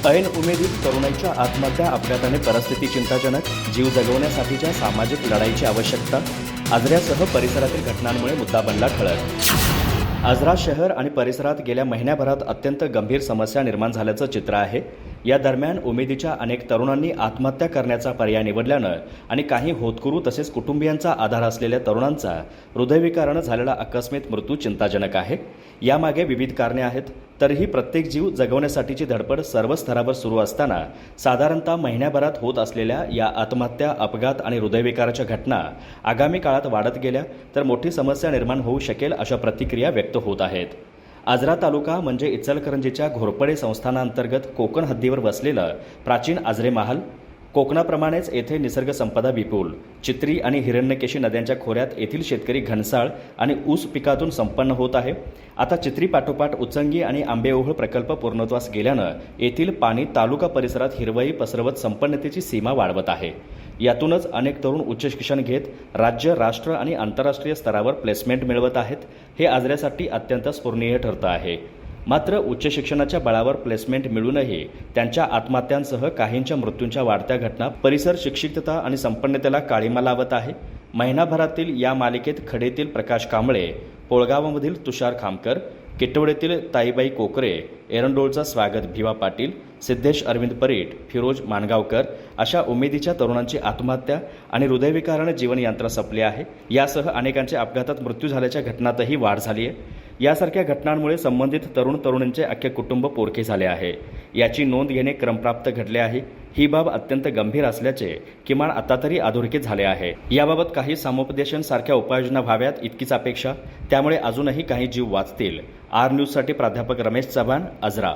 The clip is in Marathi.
ऐन उमेदीत तरुणाईच्या आत्महत्या अपघाताने परिस्थिती चिंताजनक, जीव जगवण्यासाठीच्या सामाजिक लढाईची आवश्यकता. आजऱ्यासह परिसरातील घटनांमुळे मुद्दा बनला ठळक. आजरा शहर आणि परिसरात गेल्या महिन्याभरात अत्यंत गंभीर समस्या निर्माण झाल्याचं चित्र आहे. या दरम्यान उमेदीच्या अनेक तरुणांनी आत्महत्या करण्याचा पर्याय निवडल्यानं आणि काही होतकरू तसेच कुटुंबियांचा आधार असलेल्या तरुणांचा हृदयविकारानं झालेला आकस्मिक मृत्यू चिंताजनक आहे. यामागे विविध कारणे आहेत. तरीही प्रत्येक जीव जगवण्यासाठीची धडपड सर्व स्तरावर सुरू असताना साधारणतः महिन्याभरात होत असलेल्या या आत्महत्या, अपघात आणि हृदयविकाराच्या घटना आगामी काळात वाढत गेल्या तर मोठी समस्या निर्माण होऊ शकेल अशा प्रतिक्रिया व्यक्त होत आहेत. आजरा तालुका म्हणजे इचलकरंजीच्या घोरपडे संस्थानांतर्गत कोकण हद्दीवर वसलेलं प्राचीन आजरे महाल. कोकणाप्रमाणेच येथे निसर्ग संपदा विपुल. चित्री आणि हिरण्यकेशी नद्यांच्या खोऱ्यात येथील शेतकरी घनसाळ आणि ऊस पिकातून संपन्न होत आहे. आता चित्री पाठोपाठ उचंगी आणि आंबेओहळ प्रकल्प पूर्णत्वास गेल्यानं येथील पाणी तालुका परिसरात हिरवई पसरवत संपन्नतेची सीमा वाढवत आहे. यातूनच अनेक तरुण उच्च शिक्षण घेत राज्य, राष्ट्र आणि आंतरराष्ट्रीय स्तरावर प्लेसमेंट मिळवत आहेत. हे आजऱ्यासाठी अत्यंत स्फूर्णीय ठरतं आहे. मात्र उच्च शिक्षणाच्या बळावर प्लेसमेंट मिळूनही त्यांच्या आत्महत्यांसह काहींच्या मृत्यूंच्या वाढत्या घटना परिसर शिक्षितता आणि संपन्नतेला काळीमा लावत आहे. महिनाभरातील या मालिकेत खडेतील प्रकाश कांबळे, पोळगावमधील तुषार खामकर, किटवडेतील ताईबाई कोकरे, एरंडोळचा स्वागत भिवा पाटील, सिद्धेश अरविंद परीट, फिरोज मानगावकर अशा उमेदीच्या तरुणांची आत्महत्या आणि हृदयविकाराने जीवनयात्रा संपली आहे. यासह अनेकांचे अपघातात मृत्यू झाल्याच्या घटनांतही वाढ झाली आहे. यासारख्या घटनांमुळे संबंधित तरुणांचे अख्खे कुटुंब पोरके झाले आहे. याची नोंद घेणे क्रमप्राप्त घडले आहे. ही बाब अत्यंत गंभीर असल्याचे किमान आता तरी अधोरेखित झाले आहे. याबाबत काही समुपदेशन सारख्या उपाययोजना व्हाव्यात इतकीच अपेक्षा. त्यामुळे अजूनही काही जीव वाचतील. आर न्यूजसाठी प्राध्यापक रमेश चव्हाण, आजरा.